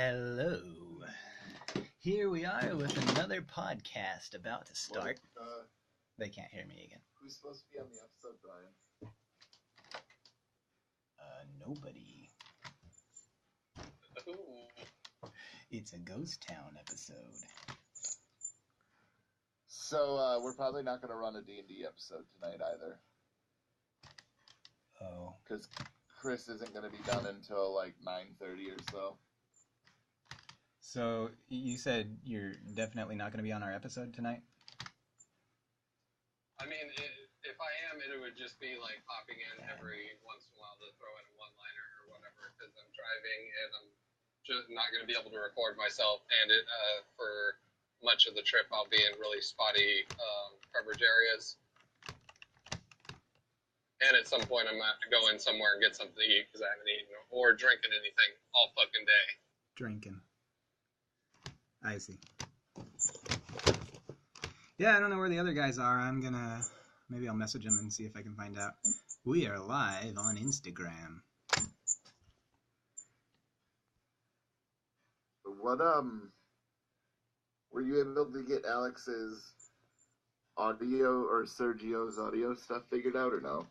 Hello. Here we are with another podcast about to start. They can't hear me again. Who's supposed to be on the episode, Brian? Nobody. It's a ghost town episode. So, we're probably not going to run a D&D episode tonight either. Oh. Because Chris isn't going to be done until like 9:30 or so. So, you said you're definitely not going to be on our episode tonight? I mean, if I am, it would just be like popping in every once in a while to throw in a one-liner or whatever, because I'm driving and I'm just not going to be able to record myself. And for much of the trip, I'll be in really spotty coverage areas. And at some point, I'm going to have to go in somewhere and get something to eat because I haven't eaten or drinking anything all fucking day. Drinking. I see. Yeah, I don't know where the other guys are. Maybe I'll message them and see if I can find out. We are live on Instagram. What, were you able to get Alex's audio or Sergio's audio stuff figured out or no?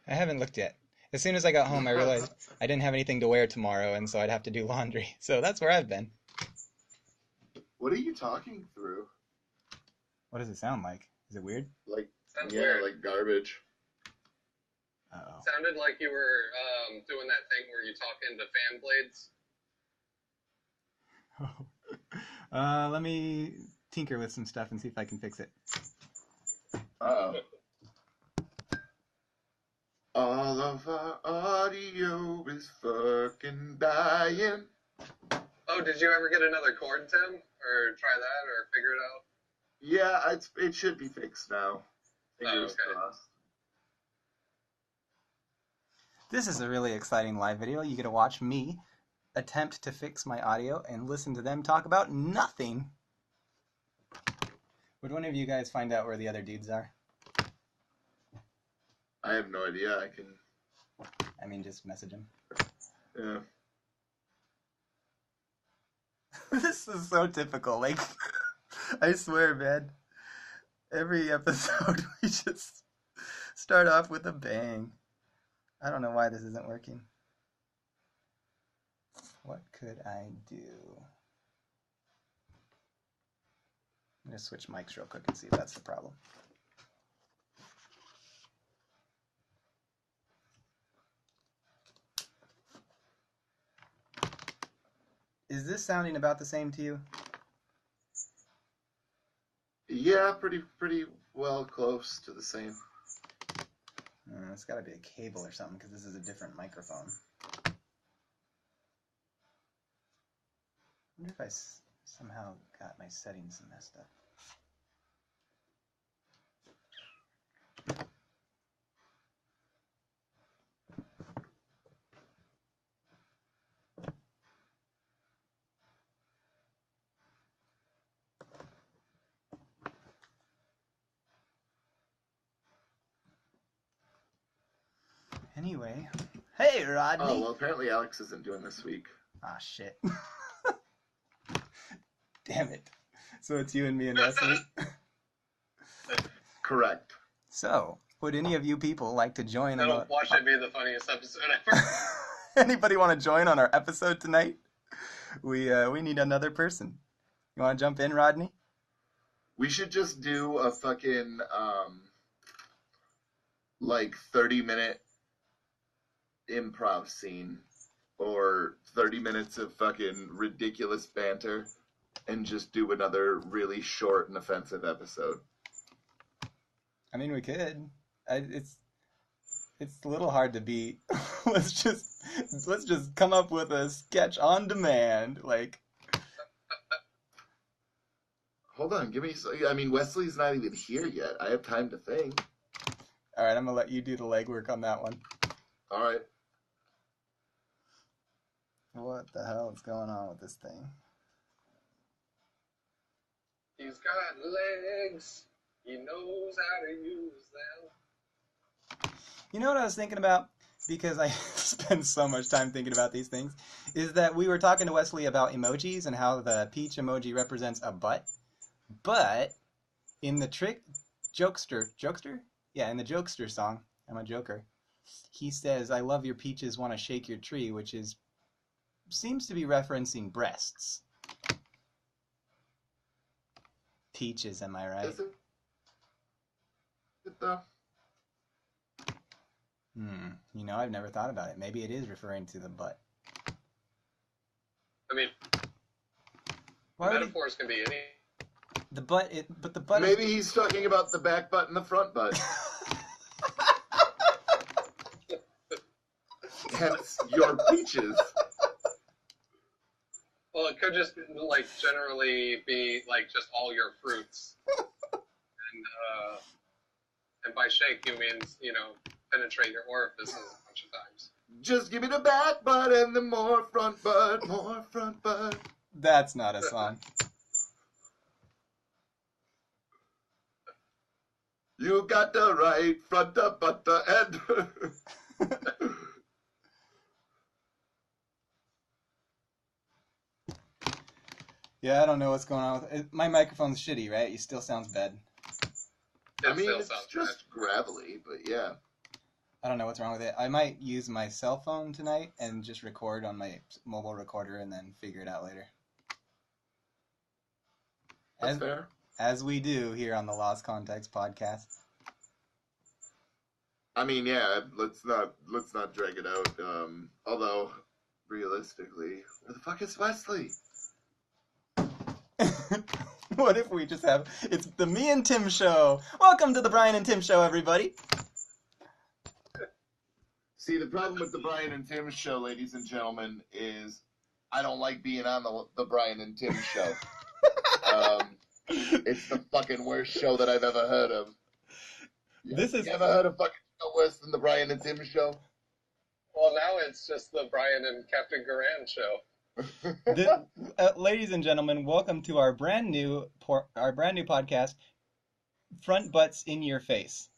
I haven't looked yet. As soon as I got home, I realized I didn't have anything to wear tomorrow, and so I'd have to do laundry. So that's where I've been. What are you talking through? What does it sound like? Is it weird? Like, Sounds yeah, weird. like garbage. Uh-oh. Sounded like you were doing that thing where you talk into fan blades. Let me tinker with some stuff and see if I can fix it. Uh-oh. All of our audio is fucking dying. Oh, did you ever get another cord, Tim? Or try that, or figure it out? Yeah, it should be fixed now. Fingers okay. crossed. This is a really exciting live video. You get to watch me attempt to fix my audio and listen to them talk about nothing. Would one of you guys find out where the other dudes are? I have no idea. I mean, just message them. Yeah. This is so typical. Like, I swear, man. Every episode, we just start off with a bang. I don't know why this isn't working. What could I do? I'm going to switch mics real quick and see if that's the problem. Is this sounding about the same to you? Yeah, pretty well close to the same. It's got to be a cable or something because this is a different microphone. I wonder if I somehow got my settings messed up. Anyway, hey Rodney. Oh, well, apparently Alex isn't doing this week. Ah, shit. Damn it. So it's you and me and Wesley? Correct. So, would any of you people like to join? Watch it be the funniest episode ever. Anybody want to join on our episode tonight? We need another person. You want to jump in, Rodney? We should just do a fucking, like 30-minute improv scene or 30 minutes of fucking ridiculous banter and just do another really short and offensive episode. I mean, we could. It's a little hard to beat. let's just come up with a sketch on demand, like. Hold on, I mean, Wesley's not even here yet. I have time to think. All right, I'm gonna let you do the legwork on that one. All right. What the hell is going on with this thing? He's got legs. He knows how to use them. You know what I was thinking about? because I spend so much time thinking about these things, is that we were talking to Wesley about emojis and how the peach emoji represents a butt. But in the jokester? Yeah, in the jokester song, I'm a joker, he says, I love your peaches, wanna shake your tree, which seems to be referencing breasts. Peaches, am I right? Is it? Though? I've never thought about it. Maybe it is referring to the butt. I mean, metaphors can be any. The butt, but the butt. Maybe he's talking about the back butt and the front butt. Hence your peaches. Well, it could just like generally be like just all your fruits, and by shake you means penetrate your orifices a bunch of times. Just give me the back butt and the more front butt, more front butt. That's not a song. You got the right front butt and. Yeah, I don't know what's going on with it. My microphone's shitty, right? It still sounds bad. I mean, it's just gravelly, but yeah. I don't know what's wrong with it. I might use my cell phone tonight and just record on my mobile recorder and then figure it out later. That's fair. As we do here on the Lost Context podcast. I mean, yeah, let's not drag it out. Although, realistically, where the fuck is Wesley? What if we just have... It's the Me and Tim Show. Welcome to the Brian and Tim Show, everybody. See, the problem with the Brian and Tim Show, ladies and gentlemen, is I don't like being on the Brian and Tim Show. It's the fucking worst show that I've ever heard of. You ever heard of fucking show worse than the Brian and Tim Show? Well, now it's just the Brian and Captain Garan show. Ladies and gentlemen, welcome to our brand new podcast, Front Butts in Your Face.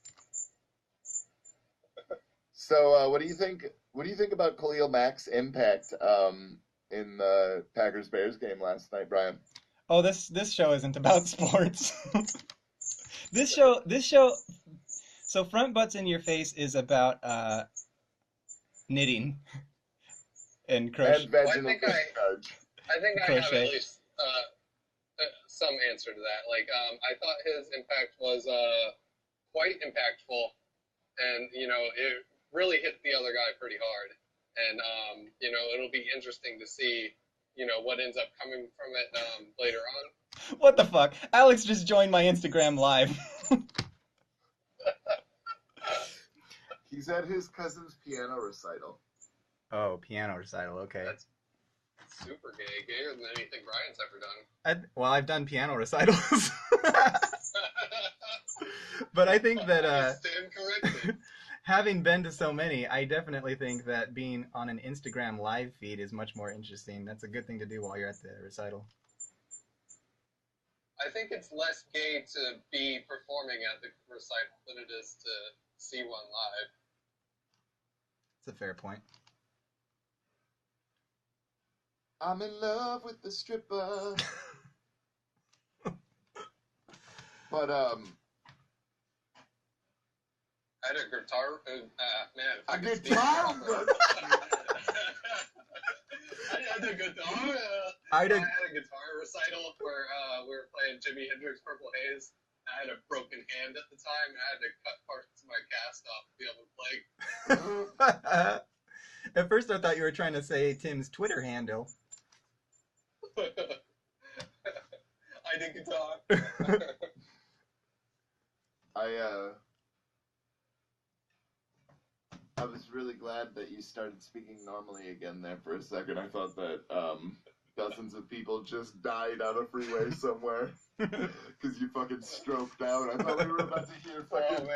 So, what do you think? What do you think about Khalil Mack's impact in the Packers-Bears game last night, Brian? Oh, this show isn't about sports. This show. So, Front Butts in Your Face is about knitting and crochet. And vaginal discharge. I think I have at least some answer to that. Like, I thought his impact was quite impactful, and it really hit the other guy pretty hard. And it'll be interesting to see what ends up coming from it later on. What the fuck? Alex just joined my Instagram live. He's at his cousin's piano recital. Oh, piano recital, okay. That's super gay, gayer than anything Brian's ever done. I've done piano recitals. But I think that stand corrected. Having been to so many, I definitely think that being on an Instagram live feed is much more interesting. That's a good thing to do while you're at the recital. I think it's less gay to be performing at the recital than it is to see one live. That's a fair point. I'm in love with the stripper. But I had a guitar. Man, a guitar. I had a guitar. I had a guitar recital where we were playing Jimi Hendrix Purple Haze. I had a broken hand at the time, and I had to cut parts of my cast off to be able to play. At first, I thought you were trying to say Tim's Twitter handle. I did guitar. I was really glad that you started speaking normally again there for a second. I thought that dozens of people just died on a freeway somewhere because you fucking stroked out. I thought we were about to hear fucking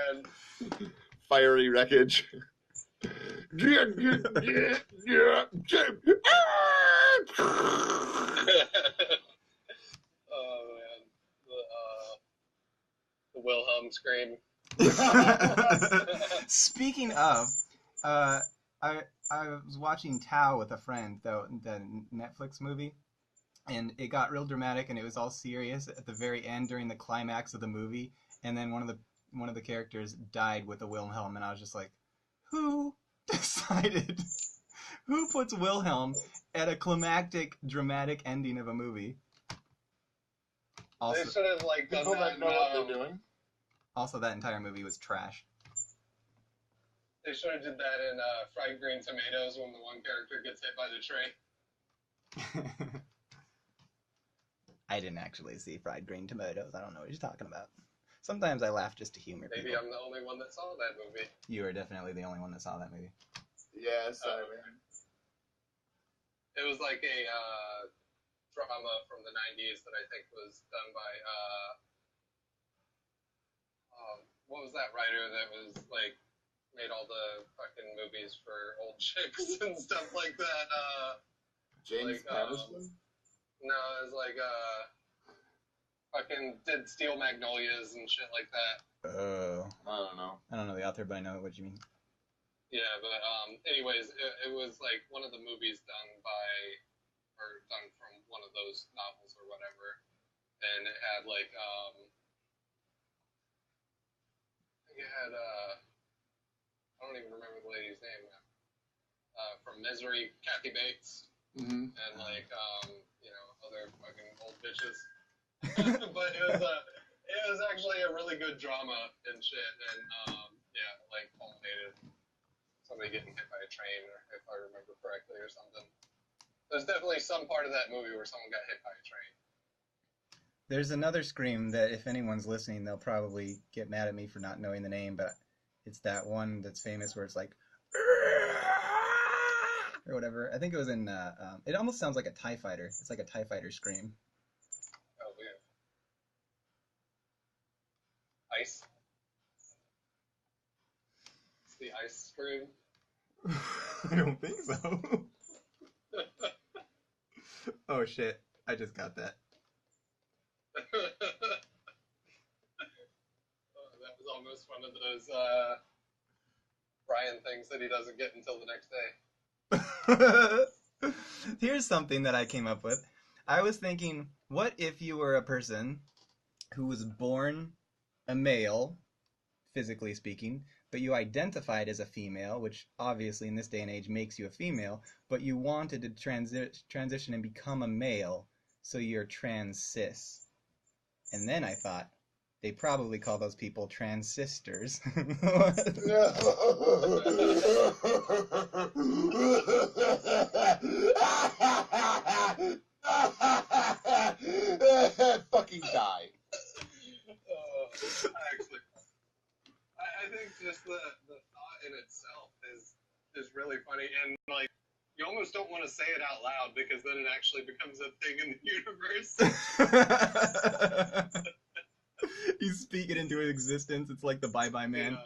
fiery wreckage. Oh man, the Wilhelm scream. Speaking of, I was watching Tao with a friend, though, the Netflix movie, and it got real dramatic, and it was all serious at the very end during the climax of the movie, and then one of the characters died with a Wilhelm, and I was just like, who decided? Who puts Wilhelm at a climactic, dramatic ending of a movie? Also, They should have like done People that. that know what they're doing. also, that entire movie was trash. They should have did that in Fried Green Tomatoes when the one character gets hit by the train. I didn't actually see Fried Green Tomatoes. I don't know what you're talking about. Sometimes I laugh just to humor Maybe people. I'm the only one that saw that movie. You are definitely the only one that saw that movie. Yeah, sorry, man. It was like a drama from the 90s that I think was done by what was that writer that was like made all the fucking movies for old chicks and stuff like that. James like, Patterson? No, it was like fucking did Steel Magnolias and shit like that. I don't know. I don't know the author, but I know what you mean. Yeah, but anyways, it was like one of the movies done by or done from one of those novels or whatever, and it had like I think it had I don't even remember the lady's name now. From Misery, Kathy Bates, Mm-hmm. and like you know, other fucking old bitches. But it was actually a really good drama and shit, and yeah, like culminated somebody getting hit by a train, or if I remember correctly, or something. There's definitely some part of that movie where someone got hit by a train. There's another Scream that if anyone's listening, they'll probably get mad at me for not knowing the name, but it's that one that's famous where it's like or whatever. I think it was in it almost sounds like a TIE fighter. It's like a TIE fighter scream. Oh, weird. Ice. It's the ice scream. I don't think so. Oh shit, I just got that. That was almost one of those Brian things that he doesn't get until the next day. Here's something that I came up with. I was thinking, what if you were a person who was born a male, physically speaking, but you identified as a female, which obviously in this day and age makes you a female, but you wanted to transition and become a male, so you're trans cis. And then I thought, they probably call those people transistors. Fucking die. Actually, I think just the thought in itself is really funny, and like you almost don't want to say it out loud because then it actually becomes a thing in the universe. You speak it into existence. It's like the Bye Bye Man. Yeah.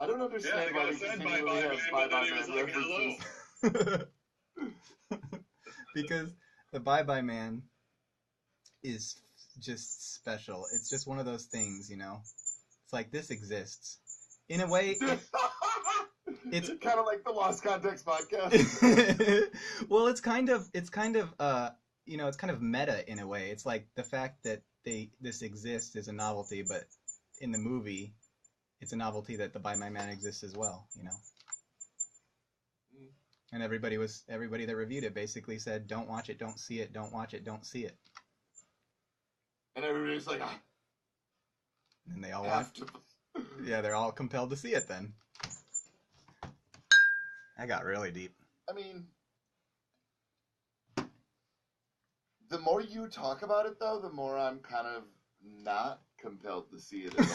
I don't understand Yeah, why the we guy said continually bye-bye, have man, Bye but then Bye he was Man like, references. Because the Bye Bye Man is just special. It's just one of those things, you know? It's like, this exists. In a way, it's kind of like the Lost Context podcast. well, it's kind of you know, it's kind of meta in a way. It's like the fact that this exists is a novelty, but in the movie, it's a novelty that the Bye Bye Man exists as well, you know. And everybody that reviewed it basically said, don't watch it, don't see it, don't watch it, don't see it. And everybody's like, I And they all have watched. to. Yeah, they're all compelled to see it then. I got really deep. I mean, the more you talk about it, though, the more I'm kind of not compelled to see it at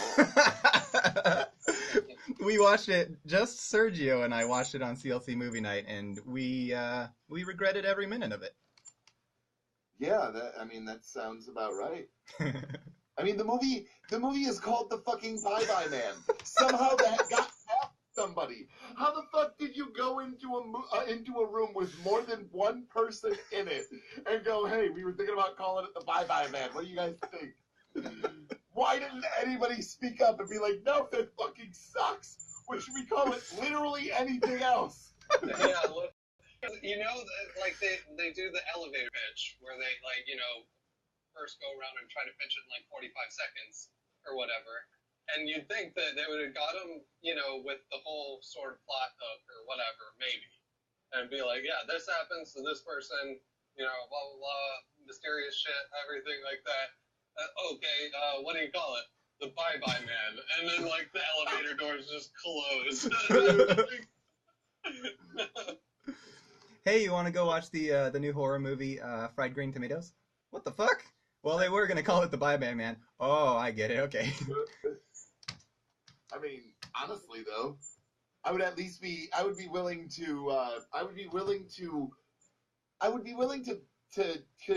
all. We watched it, just Sergio and I watched it on CLC Movie Night, and we regretted every minute of it. Yeah, that sounds about right. I mean, the movie is called The Fucking Bye Bye Man. Somehow that got past somebody. How the fuck did you go into a room with more than one person in it and go, hey, we were thinking about calling it The Bye Bye Man. What do you guys think? Why didn't anybody speak up and be like, no, that fucking sucks? What should we call it? Literally anything else. Yeah, look, like they do the elevator pitch where they first go around and try to pitch it in like 45 seconds or whatever. And you'd think that they would have got him, with the whole sort of plot hook or whatever, maybe. And be like, yeah, this happens to this person, blah, blah, blah, mysterious shit, everything like that. Okay, what do you call it? The bye-bye man. And then, like, the elevator doors just close. Hey, you want to go watch the new horror movie, Fried Green Tomatoes? What the fuck? Well, they were gonna call it the Bye-Bye Man. Oh, I get it. Okay. I mean, honestly, though, I would be willing to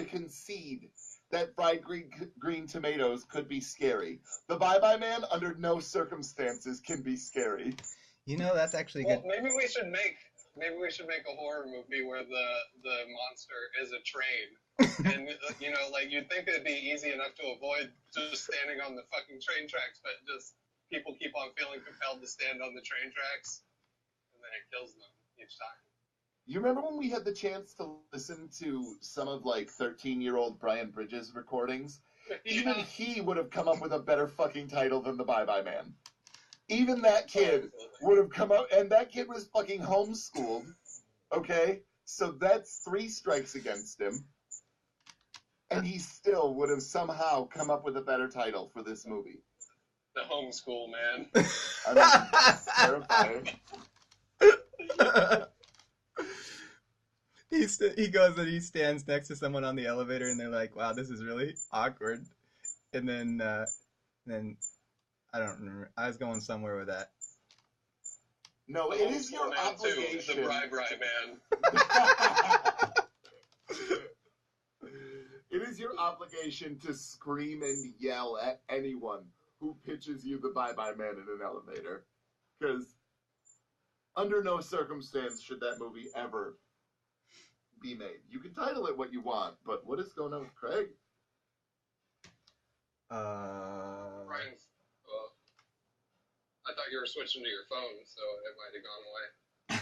concede that fried green tomatoes could be scary. The Bye-Bye Man, under no circumstances, can be scary. That's actually good. Well, maybe we should make a horror movie where the monster is a train. And, you'd think it'd be easy enough to avoid just standing on the fucking train tracks, but just people keep on feeling compelled to stand on the train tracks, and then it kills them each time. You remember when we had the chance to listen to some of, 13-year-old Brian Bridges' recordings? Yeah. Even he would have come up with a better fucking title than the Bye-Bye Man. Even that kid would have come up, and that kid was fucking homeschooled, okay? So that's 3 strikes against him. And he still would have somehow come up with a better title for this movie. The homeschool man. I mean, it's terrifying. He goes and he stands next to someone on the elevator, and they're like, "Wow, this is really awkward." And then I don't remember. I was going somewhere with that. No, The it is your homeschool man, obligation. too. The bye-bye man. It is your obligation to scream and yell at anyone who pitches you the Bye-Bye Man in an elevator. Because under no circumstance should that movie ever be made. You can title it what you want, but what is going on with Craig? Brian's, I thought you were switching to your phone, so it might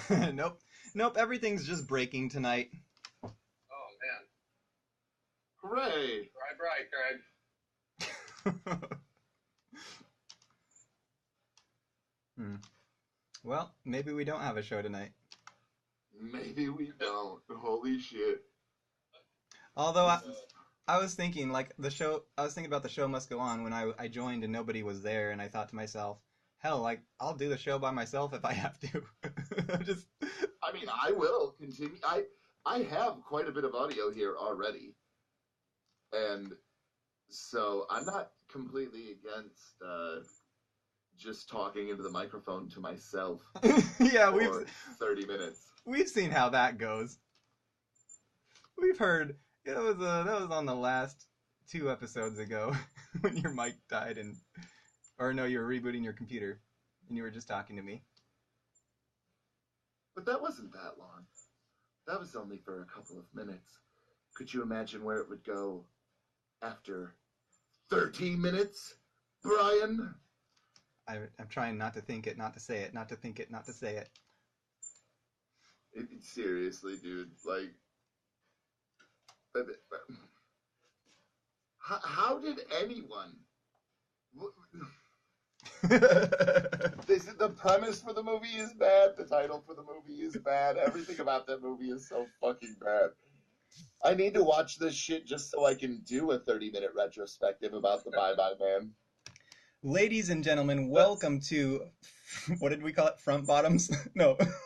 have gone away. Nope. Everything's just breaking tonight. Oh, man. Hooray! Right, Craig. Well, maybe we don't have a show tonight. Maybe we don't. Holy shit. Although I was thinking, I was thinking about the show must go on when I joined and nobody was there, and I thought to myself, hell, I'll do the show by myself if I have to. I mean, I will continue. I have quite a bit of audio here already. And so I'm not completely against just talking into the microphone to myself Yeah, for 30 minutes. We've seen how that goes. We've heard that was on the last 2 episodes ago when your mic died you were rebooting your computer and you were just talking to me. But that wasn't that long. That was only for a couple of minutes. Could you imagine where it would go after 13 minutes, Brian? I'm trying not to think it, not to say it, not to think it, not to say it. Seriously, dude. How did anyone... The premise for the movie is bad. The title for the movie is bad. Everything about that movie is so fucking bad. I need to watch this shit just so I can do a 30-minute retrospective about the Bye-Bye Man. Ladies and gentlemen, welcome to... What did we call it? Front bottoms? No. Front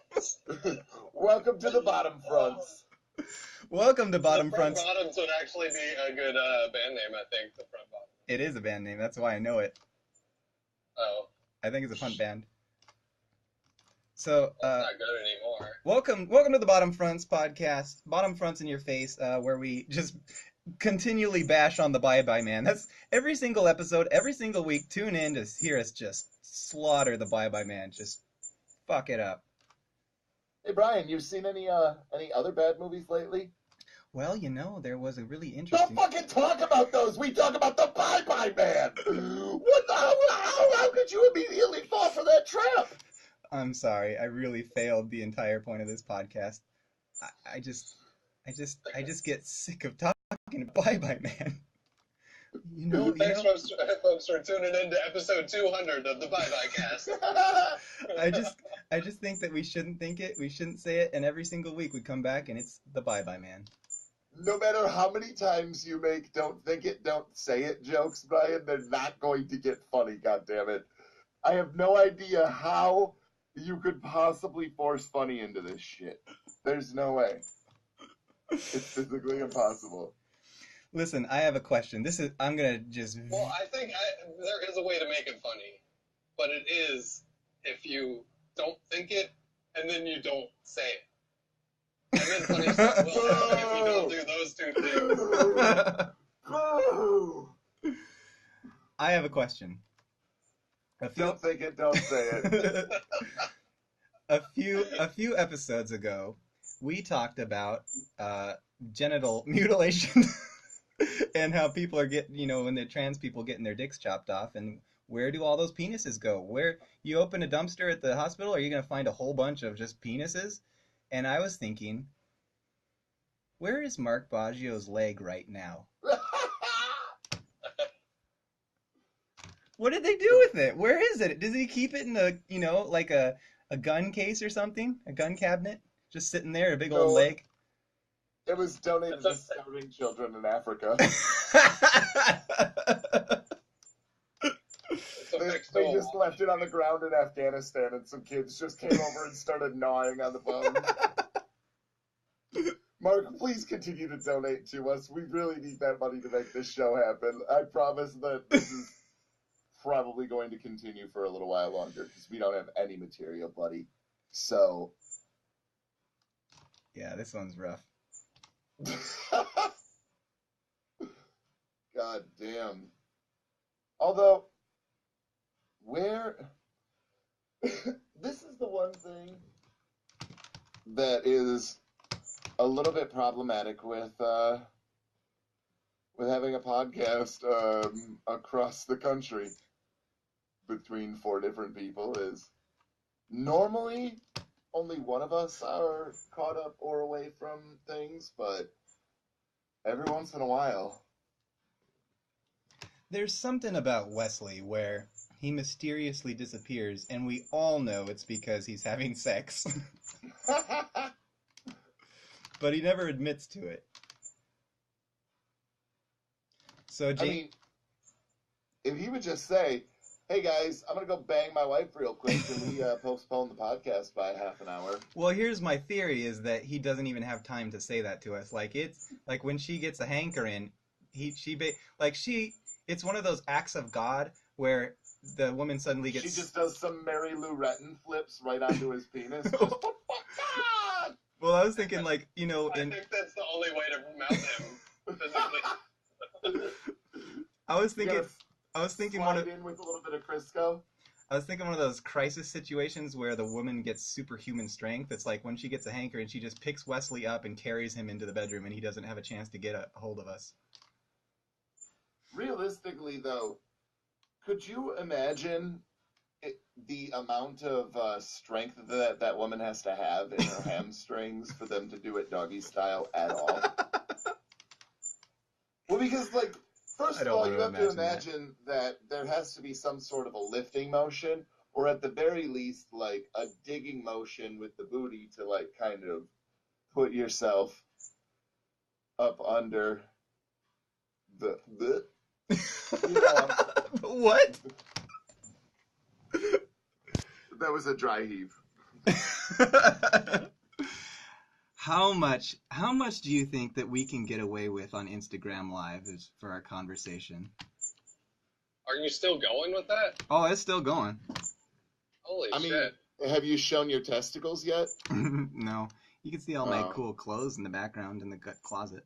bottoms. Welcome to the bottom fronts. Welcome to Bottom The Front Fronts. Bottoms would actually be a good band name, I think. The Front Bottoms. It is a band name. That's why I know it. Oh. I think it's a fun band. So, It's not good anymore. welcome to the Bottom Fronts podcast. Bottom Fronts in your face, where we just continually bash on the Bye-Bye Man. That's every single episode, every single week. Tune in to hear us just slaughter the Bye-Bye Man. Just fuck it up. Hey, Brian, you've seen any other bad movies lately? Well, there was a really Don't interesting... fucking talk about those. We talk about the Bye-Bye Man. What the how could you immediately fall for that trap? I'm sorry. I really failed the entire point of this podcast. I just get sick of talking to Bye-Bye Man. Thanks, folks, for tuning in to episode 200 of the Bye Bye Cast. I just think that we shouldn't think it, we shouldn't say it, and every single week we come back and it's the Bye-Bye Man. No matter how many times you make don't think it, don't say it jokes, Brian, they're not going to get funny, goddammit. I have no idea how you could possibly force funny into this shit. There's no way. It's physically impossible. Listen, I have a question. I'm gonna just... Well, I think there is a way to make it funny, but it is if you don't think it and then you don't say it. And then funny stuff will happen if you don't do those two things. I have a question. Don't think it, don't say it. A few episodes ago, we talked about genital mutilation and how people are getting, when they're trans people getting their dicks chopped off, and where do all those penises go? Where you open a dumpster at the hospital, are you going to find a whole bunch of just penises? And I was thinking, where is Mark Baggio's leg right now? What did they do with it? Where is it? Does he keep it in like a gun case or something? A gun cabinet? Just sitting there, a big old leg? It was donated to starving children in Africa. They just left it on the ground in Afghanistan, and some kids just came over and started gnawing on the bone. Mark, please continue to donate to us. We really need that money to make this show happen. I promise that this is probably going to continue for a little while longer, because we don't have any material, buddy. So... yeah, this one's rough. God damn. Although, this is the one thing that is a little bit problematic with having a podcast across the country between 4 different people is normally only one of us are caught up or away from things, but every once in a while. There's something about Wesley where he mysteriously disappears, and we all know it's because he's having sex. But he never admits to it. So, I mean, if he would just say, hey guys, I'm going to go bang my wife real quick, and we postpone the podcast by half an hour. Well, here's my theory, is that he doesn't even have time to say that to us. Like, it's like when she gets a hankering, it's one of those acts of God where the woman suddenly gets... She just does some Mary Lou Retton flips right onto his penis. Just, oh, fuck! Well, I was thinking, I think that's the only way to mount him physically. I was thinking one in with a little bit of Crisco. I was thinking one of those crisis situations where the woman gets superhuman strength. It's like when she gets a hanker and she just picks Wesley up and carries him into the bedroom, and he doesn't have a chance to get a hold of us. Realistically, though, could you imagine the amount of strength that woman has to have in her hamstrings for them to do it doggy style at all? Well, because, like, first of all, you have to imagine that there has to be some sort of a lifting motion, or at the very least, like, a digging motion with the booty to, like, kind of put yourself up under the What? That was a dry heave. How much do you think that we can get away with on Instagram Live is for our conversation? Are you still going with that? Oh, it's still going. Holy shit. Mean, have you shown your testicles yet? No. You can see all my cool clothes in the background in the closet.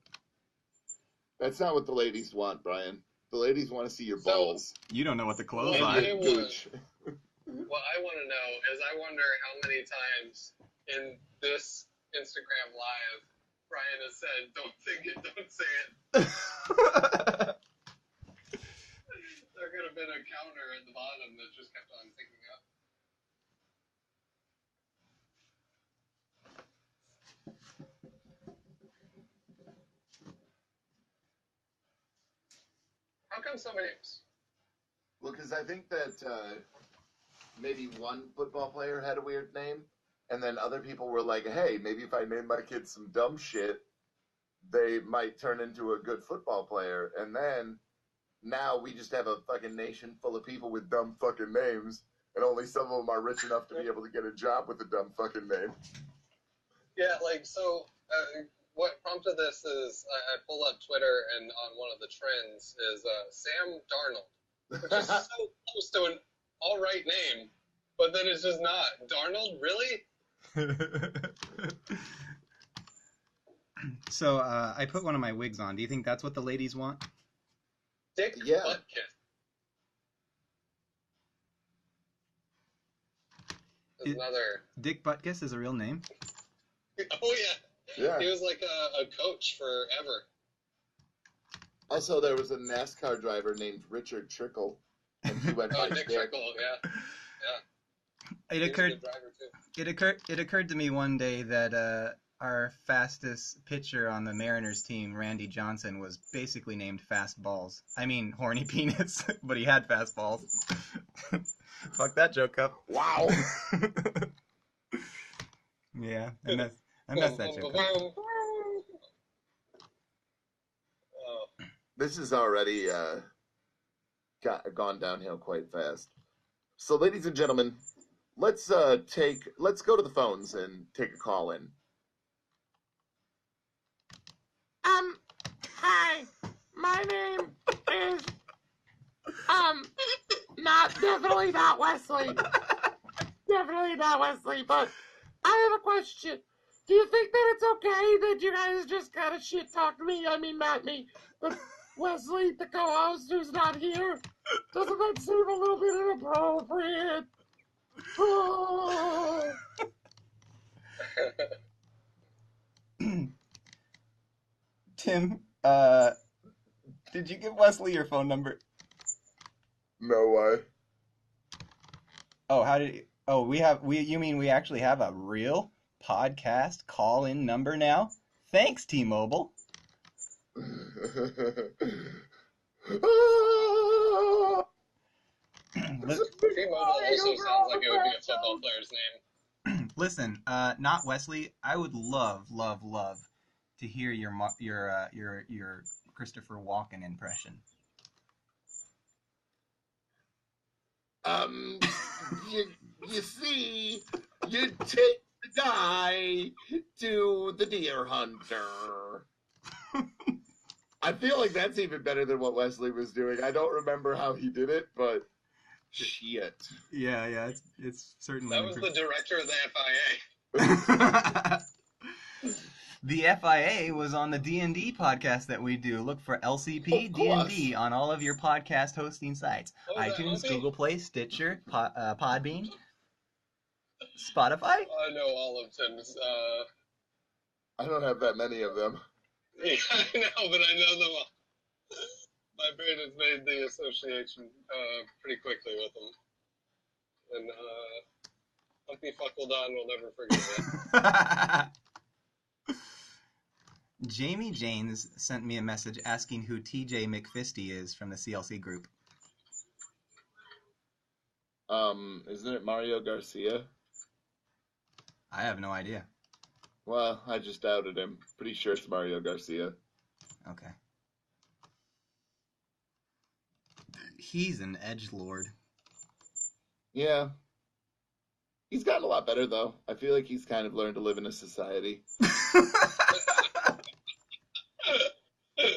That's not what the ladies want, Brian. The ladies want to see your balls. You don't know what the clothes are. are. What I want to know is, I wonder how many times in this Instagram Live Brian has said, don't think it, don't say it. There could have been a counter at the bottom that just kept on ticking up. How come so many names? Well, because I think that maybe one football player had a weird name, and then other people were like, hey, maybe if I name my kids some dumb shit, they might turn into a good football player. And then now we just have a fucking nation full of people with dumb fucking names, and only some of them are rich enough to be able to get a job with a dumb fucking name. Yeah, like, so what prompted this is I pulled up Twitter, and on one of the trends is Sam Darnold, which is so close to an all right name, but then it's just not. Darnold, really? So I put one of my wigs on. Do you think that's what the ladies want? Dick Yeah. Butkus is another. Dick Butkus is a real name? Oh, yeah. Yeah. He was like a coach forever. Also, there was a NASCAR driver named Richard Trickle, and he went by Dick Dick. Trickle, yeah. It He was a occurred. good driver, too. It occurred to me one day that our fastest pitcher on the Mariners team, Randy Johnson, was basically named Fastballs. I mean, horny penis, but he had fastballs. Fuck that joke up. Wow. Yeah, I messed that joke up. Oh. This has already gone downhill quite fast. So, ladies and gentlemen, let's go to the phones and take a call in. Hi, my name is, definitely not Wesley. Definitely not Wesley, but I have a question. Do you think that it's okay that you guys just kind of shit talk me? I mean, not me, but Wesley, the co-host who's not here? Doesn't that seem a little bit inappropriate? Oh. Tim, did you give Wesley your phone number? No way. Oh, you mean we actually have a real podcast call-in number now? Thanks, T-Mobile. T-Mobile also sounds like it would be a football player's name. Listen, not Wesley. I would love to hear your Christopher Walken impression. You see, you take the guy to the deer hunter. I feel like that's even better than what Wesley was doing. I don't remember how he did it, but shit. Yeah, it's certainly. That was the director of the FIA. The FIA was on the D&D podcast that we do. Look for LCP D&D on all of your podcast hosting sites. iTunes, Google Play, Stitcher, Podbean, Spotify. I know all of Tim's. I don't have that many of them. Yeah, I know, but I know them all. My brain has made the association pretty quickly with them. And Humpy Fuckledon will never forget that. Jamie Janes sent me a message asking who TJ McFisty is from the CLC group. Isn't it Mario Garcia? I have no idea. Well, I just doubted him. Pretty sure it's Mario Garcia. Okay. He's an edgelord. Yeah. He's gotten a lot better, though. I feel like he's kind of learned to live in a society.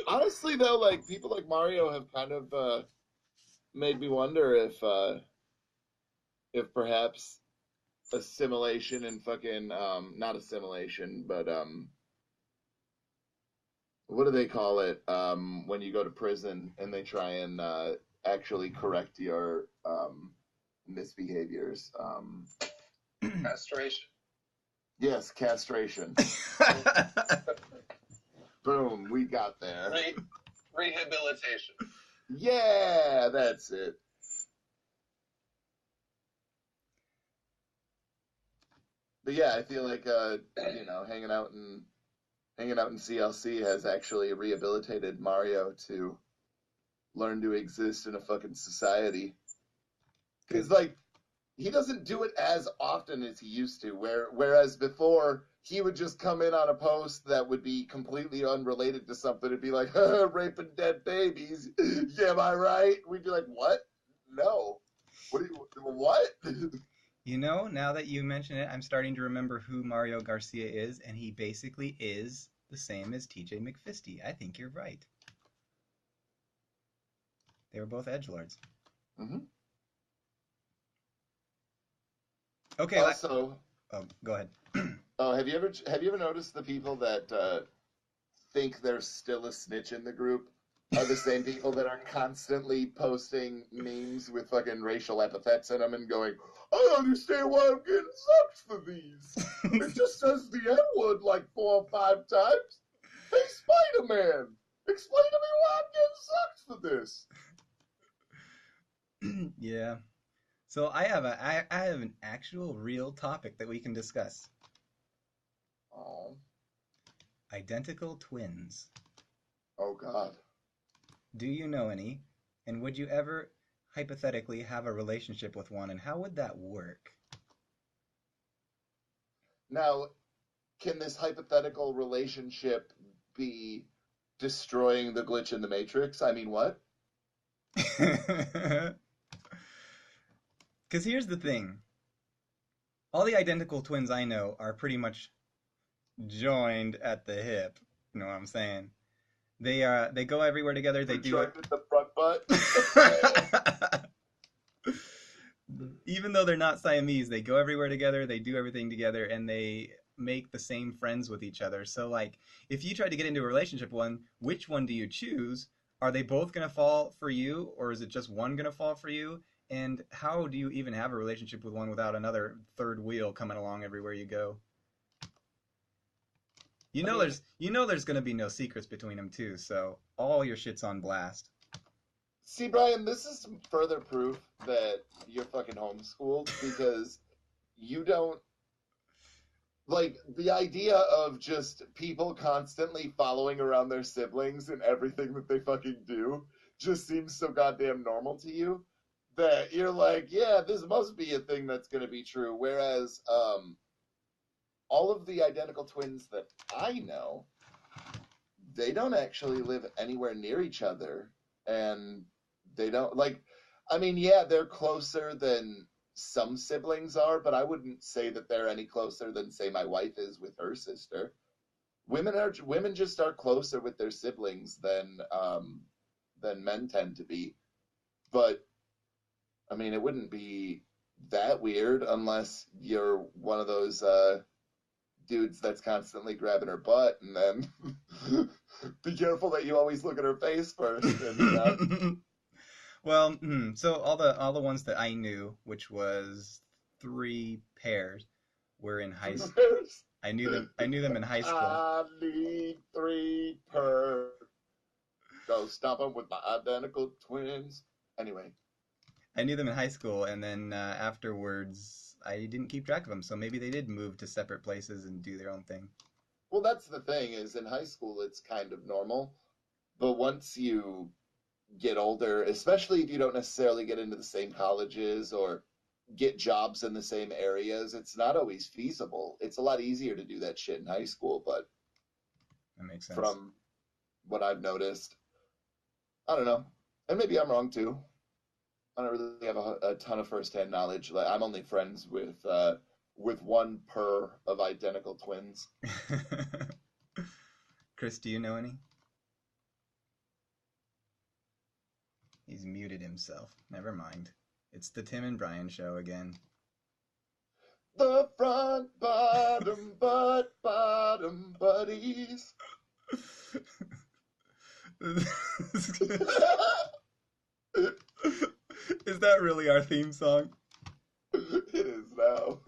Honestly, though, like, people like Mario have kind of made me wonder if perhaps assimilation and fucking, not assimilation, but, what do they call it, when you go to prison and they try and, actually correct your, misbehaviors, Castration. Yes, castration. Boom, we got there. Rehabilitation. Yeah, that's it. But yeah, I feel like hanging out in CLC has actually rehabilitated Mario to learn to exist in a fucking society. Because like he doesn't do it as often as he used to. Whereas before he would just come in on a post that would be completely unrelated to something and be like, raping dead babies. Yeah, am I right? We'd be like, what? No. What? You know, now that you mention it, I'm starting to remember who Mario Garcia is, and he basically is the same as TJ McFisty. I think you're right. They were both edgelords. Mm-hmm. Okay. Also, oh, go ahead. have you ever noticed the people that think they're still a snitch in the group are the same people that are constantly posting memes with fucking racial epithets in them and going, I don't understand why I'm getting sucked for these. It just says the N-word like 4 or 5 times. Hey, Spider-Man, explain to me why I'm getting sucked for this. Yeah. So I have an actual real topic that we can discuss. Oh. Identical twins. Oh, God. Do you know any? And would you ever hypothetically have a relationship with one, and how would that work? Now, can this hypothetical relationship be destroying the glitch in the Matrix? I mean, what? Because here's the thing. All the identical twins I know are pretty much joined at the hip. You know what I'm saying? They go everywhere together. They do it. Joined at the front butt. Even though they're not Siamese, they go everywhere together. They do everything together, and they make the same friends with each other. So, like, if you try to get into a relationship with one, which one do you choose? Are they both gonna fall for you, or is it just one gonna fall for you? And how do you even have a relationship with one without another third wheel coming along everywhere you go? There's gonna be no secrets between them too, so all your shit's on blast. See, Brian, this is some further proof that you're fucking homeschooled because you don't like the idea of just people constantly following around their siblings and everything that they fucking do just seems so goddamn normal to you that you're like, yeah, this must be a thing that's going to be true. Whereas, all of the identical twins that I know, they don't actually live anywhere near each other. And they don't, like, I mean, yeah, they're closer than some siblings are, but I wouldn't say that they're any closer than, say, my wife is with her sister. Women just are closer with their siblings than men tend to be. But I mean, it wouldn't be that weird unless you're one of those dudes that's constantly grabbing her butt, and then be careful that you always look at her face first. And Well, so all the ones that I knew, which was 3 pairs, were in high school. I knew them in high school. I need 3 per. Go stomp them with my identical twins. Anyway. I knew them in high school, and then afterwards, I didn't keep track of them. So maybe they did move to separate places and do their own thing. Well, that's the thing, is in high school it's kind of normal. But once you get older, especially if you don't necessarily get into the same colleges or get jobs in the same areas, it's not always feasible. It's a lot easier to do that shit in high school, but that makes sense. From what I've noticed, I don't know. And maybe I'm wrong too. I don't really have a ton of firsthand knowledge. Like, I'm only friends with 1 per of identical twins. Chris, do you know any? He's muted himself. Never mind. It's the Tim and Brian show again. The front, bottom, bottom buddies. Is that really our theme song? It is now.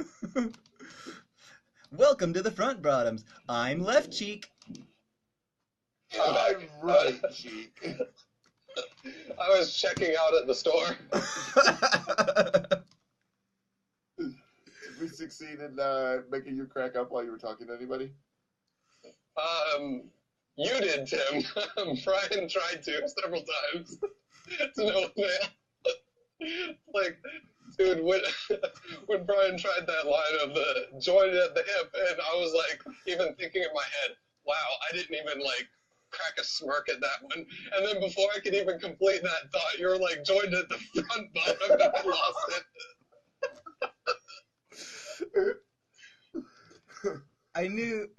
Welcome to the Front Bottoms. I'm Left Cheek. I'm right cheek. I was checking out at the store. Did we succeed in making you crack up while you were talking to anybody? You did, Tim. Brian tried to several times. To no avail. Like, dude, when Brian tried that line of the joint at the hip, and I was like, even thinking in my head, wow, I didn't even like crack a smirk at that one. And then before I could even complete that thought, you were like, joined at the front bottom, and I lost it. I knew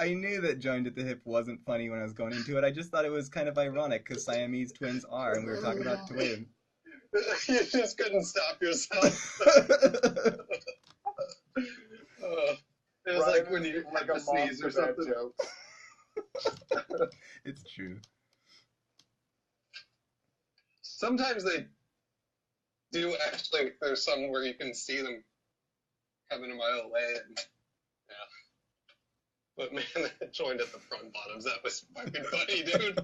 that joined at the hip wasn't funny when I was going into it. I just thought it was kind of ironic because Siamese twins are, and we were talking about twins. You just couldn't stop yourself. It was like when you had to sneeze or something. Jokes. It's true. Sometimes they do actually. There's some where you can see them coming a mile away, and yeah. But man, that joined at the front bottoms. That was fucking funny, dude.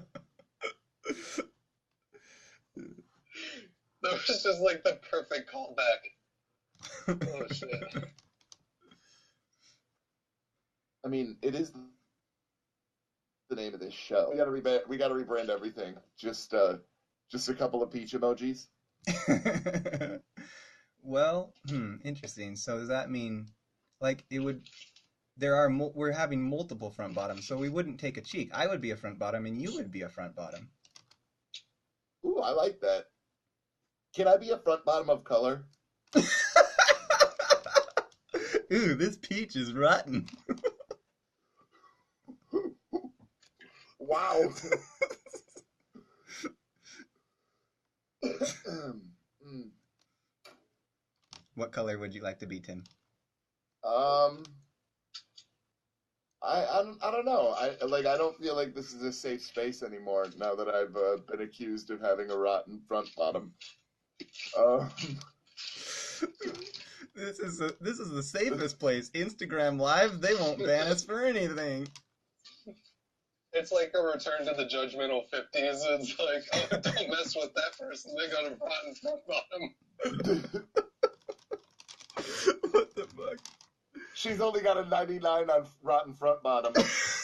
That was just like the perfect callback. Oh shit. I mean, it is the name of this show. We gotta rebrand everything. Just a couple of peach emojis. Well, interesting. So does that mean, like, it would? We're having multiple front bottoms, so we wouldn't take a cheek. I would be a front bottom, and you would be a front bottom. Ooh, I like that. Can I be a front bottom of color? Ooh, this peach is rotten. Wow. What color would you like to be, Tim? I don't know. I don't feel like this is a safe space anymore now that I've been accused of having a rotten front bottom. This is the safest place. Instagram Live, they won't ban us for anything. It's like a return to the judgmental 50s. It's like, oh, don't mess with that person. They got a rotten front bottom. What the fuck? She's only got a 99 on rotten front bottom.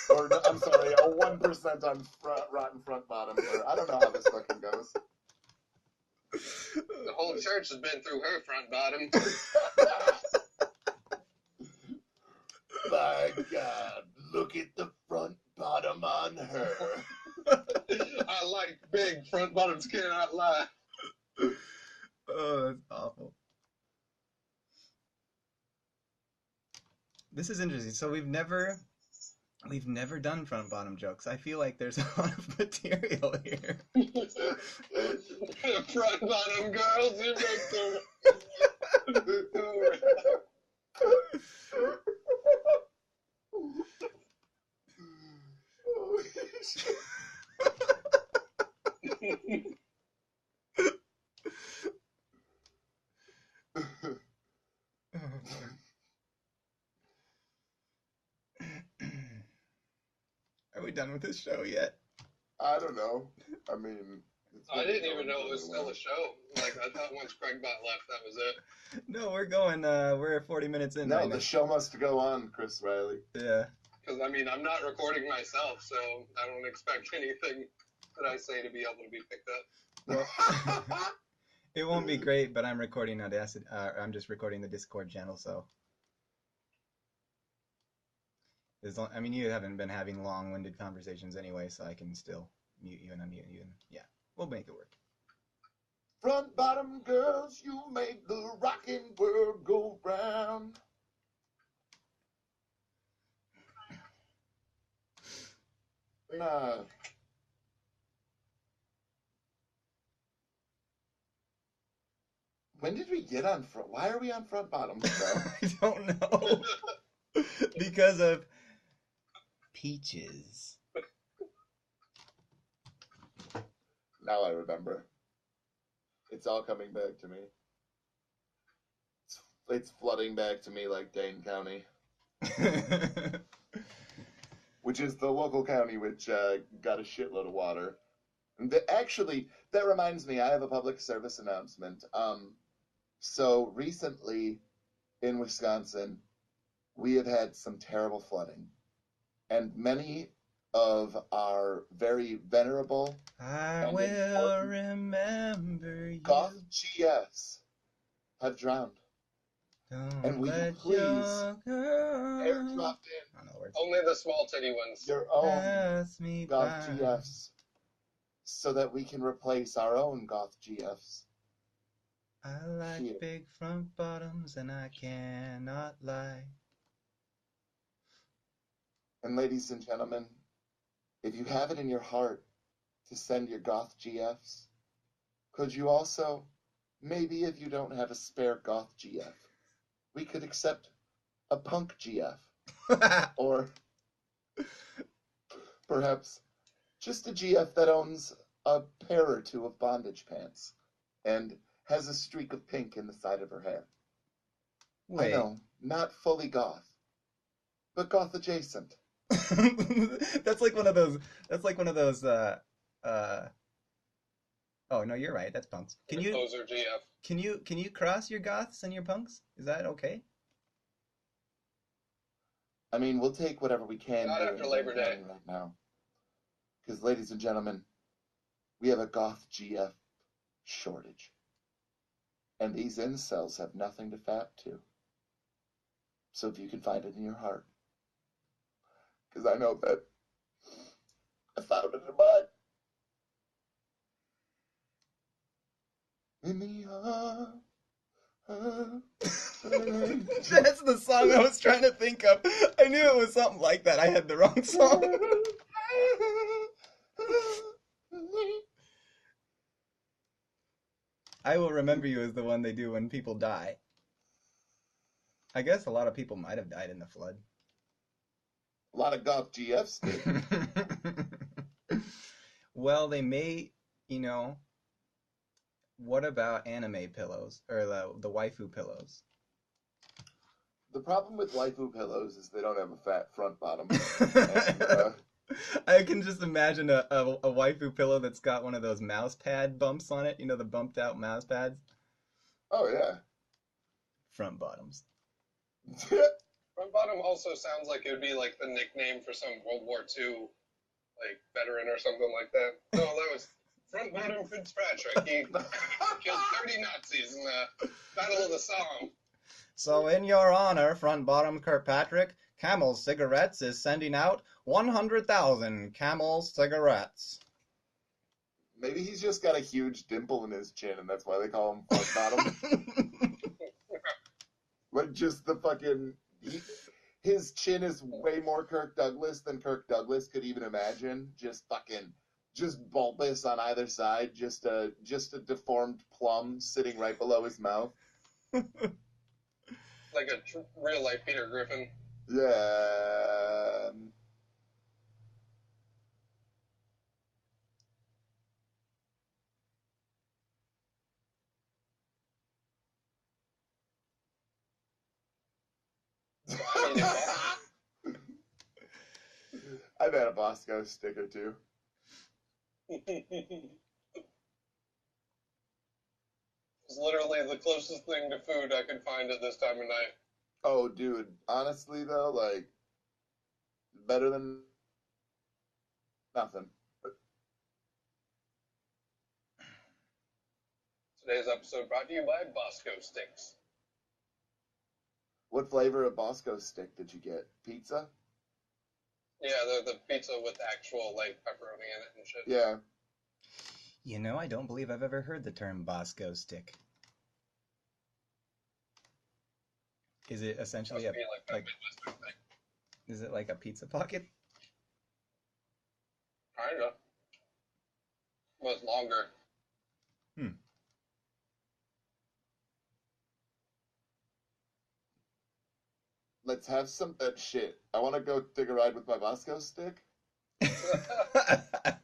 Or, I'm sorry, a 1% on rotten front bottom. Or, I don't know how this fucking goes. The whole church has been through her front bottom. My God, look at the front bottom on her. I like big front bottoms, cannot lie. Oh, that's awful. This is interesting. So we've never done front bottom jokes. I feel like there's a lot of material here. Front bottom girls, you make them. Are we done with this show yet? I don't know. I mean, I didn't even know it was still a show. Like, I thought once Craigbot left, that was it. No, we're going. We're 40 minutes in. No, right the now. show must go on, Chris Riley. Yeah. Because, I mean, I'm not recording myself, so I don't expect anything that I say to be able to be picked up. Well, it won't be great, but I'm recording Audacity. I'm just recording the Discord channel, so. I mean, you haven't been having long-winded conversations anyway, so I can still mute you and unmute you, and yeah, we'll make it work. Front bottom girls, you make the rockin' world go round. Nah. When did we get on front? Why are we on front bottoms, bro? I don't know. Because of peaches. Now I remember. It's all coming back to me. It's flooding back to me like Dane County. which is the local county which got a shitload of water. Actually, that reminds me, I have a public service announcement. So recently in Wisconsin, we have had some terrible flooding, and many of our very venerable I and will important remember you. goth GFs have drowned. Don't And will you let please your girl. airdrop in I don't know the words. Only the small titty ones. your own Pass me goth by. GFs so that we can replace our own goth GFs? I like Shit. big front bottoms and I cannot lie. And ladies and gentlemen, if you have it in your heart to send your goth GFs, could you also, maybe if you don't have a spare goth GF, we could accept a punk GF, or perhaps just a GF that owns a pair or two of bondage pants and has a streak of pink in the side of her hair. Wait. I know, not fully goth, but goth adjacent. That's like one of those. That's like one of those. Oh no, you're right. That's punks. Can you Those are GF. can you cross your goths and your punks? Is that okay? I mean, we'll take whatever we can Not here after in Labor Dane Day. County right now. Because, ladies and gentlemen, we have a goth GF shortage. And these incels have nothing to fap to. So if you can find it in your heart. Because I know that I found it in mine. In the That's the song I was trying to think of. I knew it was something like that. I had the wrong song. I will remember you as the one they do when people die. I guess a lot of people might have died in the flood. A lot of goth GFs did. Well, they may, you know. What about anime pillows or the waifu pillows? The problem with waifu pillows is they don't have a fat front bottom. And, I can just imagine a waifu pillow that's got one of those mouse pad bumps on it. You know, the bumped out mouse pads? oh, yeah. Front bottoms. Front bottom also sounds like it would be like the nickname for some World War II like veteran or something like that. No, that was Front Bottom Fitzpatrick. He killed 30 Nazis in the Battle of the Somme. So, in your honor, front bottom Kirkpatrick, Camel Cigarettes is sending out 100,000 Camel cigarettes. Maybe he's just got a huge dimple in his chin, and that's why they call him front bottom. Like, just the fucking... his chin is way more Kirk Douglas than Kirk Douglas could even imagine. Just bulbous on either side. Just a deformed plum sitting right below his mouth. Like a real-life Peter Griffin. Yeah. I've had a Bosco stick or two. It's literally the closest thing to food I could find at this time of night. Oh, dude. Honestly, though, like, better than nothing. Today's episode brought to you by Bosco Sticks. What flavor of Bosco stick did you get? Pizza? Yeah, the pizza with actual, like, pepperoni in it and shit. Yeah. You know, I don't believe I've ever heard the term Bosco stick. Is it essentially Must be like a Midwestern thing. is it like a pizza pocket? Kinda. Was longer. Let's have some that shit. I want to go take a ride with my Bosco stick. I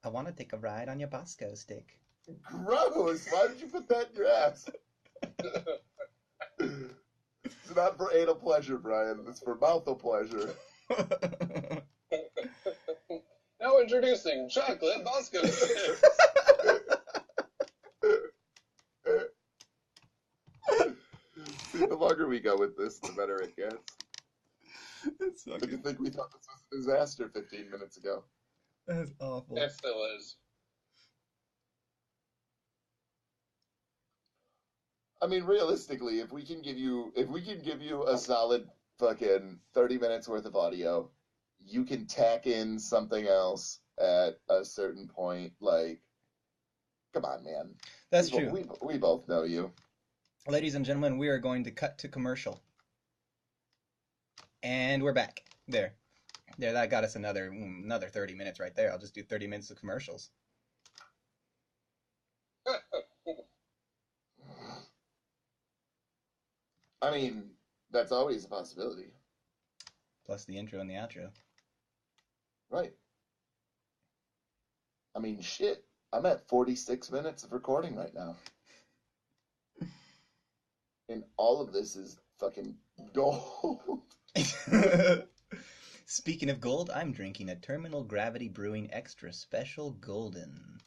want to take a ride on your Bosco stick. Gross! Why did you put that in your ass? It's not for anal pleasure, Brian. It's for mouthful pleasure. Now introducing chocolate Bosco sticks. See, the longer we go with this, the better it gets. It's I fucking, think we thought this was a disaster 15 minutes ago. that's awful. It still is. I mean, realistically, if we can give you a solid fucking 30 minutes worth of audio, you can tack in something else at a certain point. Like, come on, man. That's we, true. We both know you. Ladies and gentlemen, we are going to cut to commercial. And we're back. There, that got us another 30 minutes right there. I'll just do 30 minutes of commercials. I mean, that's always a possibility. Plus the intro and the outro. Right. I mean, shit. I'm at 46 minutes of recording right now. And all of this is fucking gold. Speaking of gold, I'm drinking a Terminal Gravity Brewing Extra Special Golden.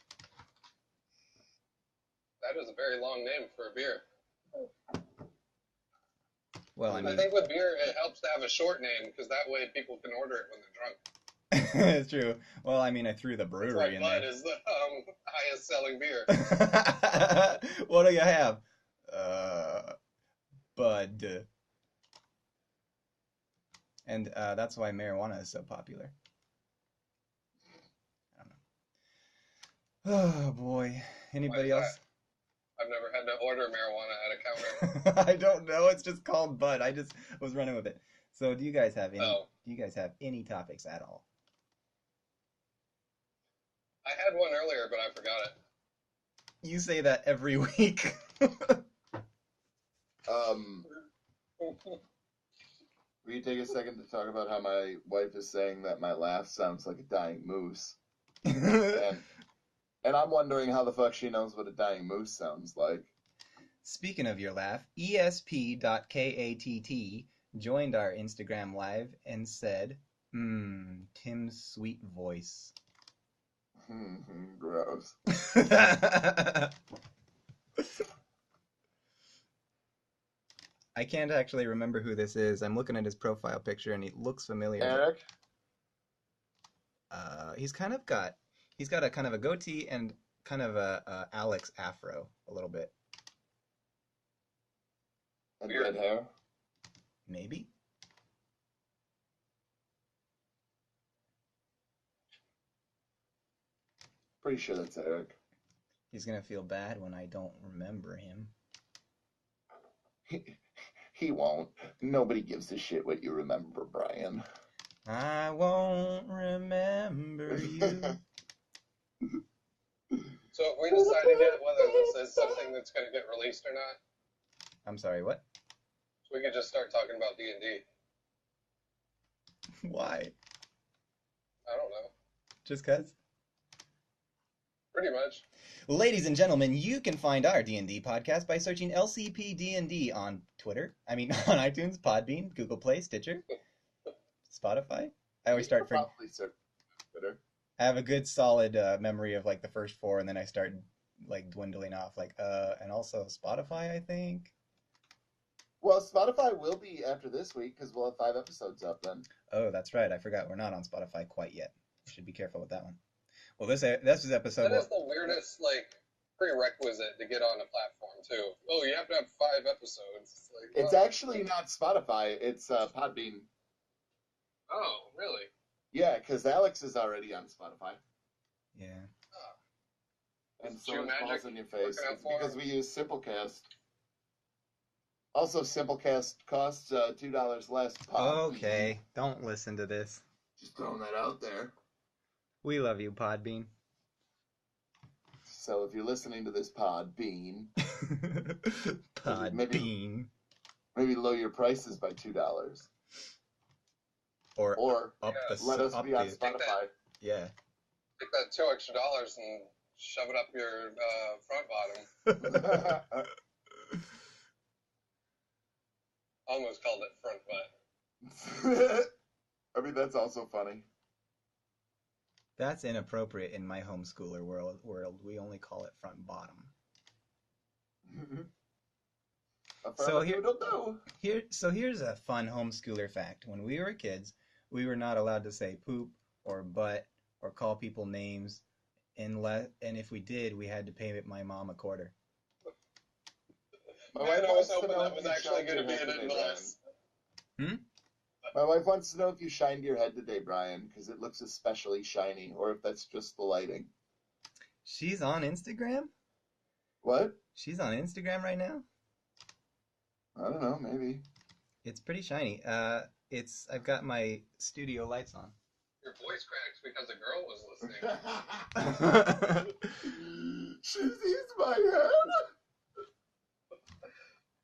That is a very long name for a beer. Well, I mean, I think with beer, it helps to have a short name because that way people can order it when they're drunk. it's true. Well, I mean, I threw the That's brewery why in Bud there. is the highest selling beer. What do you have? Bud. And that's why marijuana is so popular. I don't know. Oh boy. Anybody Why is else? I've never had to order marijuana at a counter. I don't know. It's just called Bud. I just was running with it. So, do you guys have any? Oh. Do you guys have any topics at all? I had one earlier, but I forgot it. You say that every week. Will you take a second to talk about how my wife is saying that my laugh sounds like a dying moose? And I'm wondering how the fuck she knows what a dying moose sounds like. Speaking of your laugh, esp.katt joined our Instagram live and said, Tim's sweet voice. Gross. I can't actually remember who this is. I'm looking at his profile picture and he looks familiar. Eric? He's got a kind of a goatee and kind of a Alex afro a little bit. And red hair? Maybe. Pretty sure that's Eric. He's gonna feel bad when I don't remember him. He won't. Nobody gives a shit what you remember, Brian. I won't remember you. So have we decided yet whether this is something that's going to get released or not? I'm sorry, what? So we could just start talking about D&D. Why? I don't know. Just 'cause? Pretty much. Ladies and gentlemen, you can find our D&D podcast by searching LCP D&D on Twitter. I mean, on iTunes, Podbean, Google Play, Stitcher, Spotify. I always start from Probably search Twitter. I have a good solid memory of like the first four, and then I start like dwindling off. Like, and also Spotify, I think. Well, Spotify will be after this week because we'll have 5 episodes up then. Oh, that's right. I forgot we're not on Spotify quite yet. Should be careful with that one. Well, this is episode. That is the weirdest, prerequisite to get on a platform, too. Oh, you have to have 5 episodes. It's actually not Spotify. It's Podbean. Oh, really? Yeah, because Alex is already on Spotify. Yeah. And Is so Jew it falls Magic in your face. working out It's for because him? we use Simplecast. Also, Simplecast costs $2 less. Okay, don't listen to this. Just throwing that out there. We love you, Podbean. So if you're listening to this Podbean, Podbean. maybe lower your prices by $2. Or up Yeah. the Let us up be on the, Spotify. Yeah. Take that $2 extra and shove it up your front bottom. Almost called it front butt. I mean, that's also funny. That's inappropriate in my homeschooler world. We only call it front bottom. So here's a fun homeschooler fact. When we were kids, we were not allowed to say poop or butt or call people names, and if we did, we had to pay my mom a quarter. Man, I was hoping that was actually going to be an advice. My wife wants to know if you shined your head today, Brian, because it looks especially shiny, or if that's just the lighting. She's on Instagram? What? She's on Instagram right now? I don't know, maybe. It's pretty shiny. I've got my studio lights on. Your voice cracks because a girl was listening. She sees my head.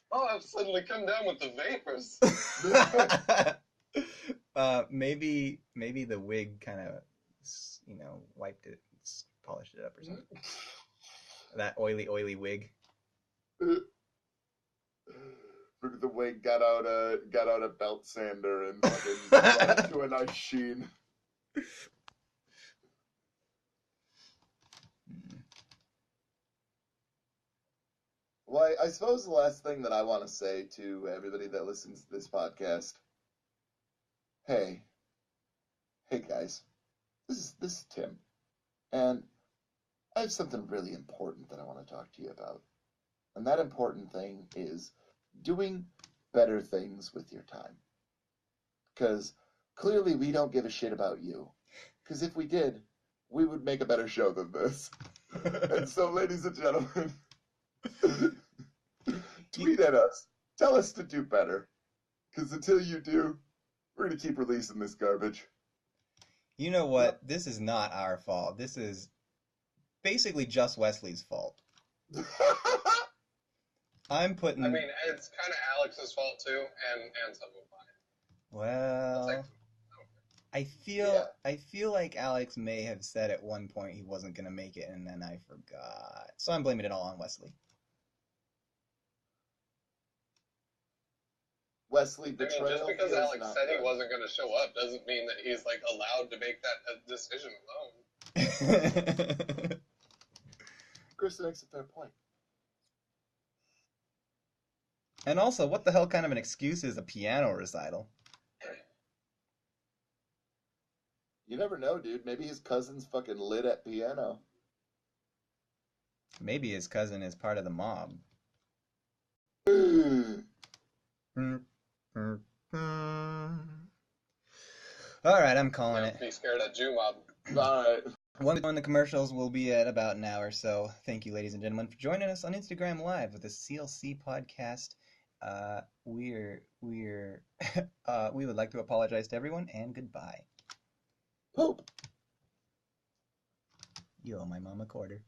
Oh, I've suddenly come down with the vapors. Maybe the wig kind of, wiped it, polished it up or something. That oily wig. Maybe the wig got out a belt sander and fucking brought it to a nice sheen. Well, I suppose the last thing that I want to say to everybody that listens to this podcast, hey guys, this is Tim, and I have something really important that I want to talk to you about. And that important thing is doing better things with your time. Because clearly we don't give a shit about you. Because if we did, we would make a better show than this. And so, ladies and gentlemen, tweet at us. Tell us to do better. Because until you do, we're going to keep releasing this garbage. You know what? This is not our fault. This is basically just Wesley's fault. I mean, it's kind of Alex's fault too, and some of mine. Well, I feel like Alex may have said at one point he wasn't going to make it, and then I forgot. So I'm blaming it all on Wesley. Wesley, betrayal. I mean, just because Alex said he wasn't going to show up doesn't mean that he's like allowed to make that decision alone. Chris makes a fair point. And also, what the hell kind of an excuse is a piano recital? You never know, dude. Maybe his cousin's fucking lit at piano. Maybe his cousin is part of the mob. Alright, I'm calling it. Be scared of Jew mob. Alright. When the commercials will be at about an hour, so thank you, ladies and gentlemen, for joining us on Instagram Live with the CLC podcast. We would like to apologize to everyone, and goodbye. Poop. You owe my mom a quarter.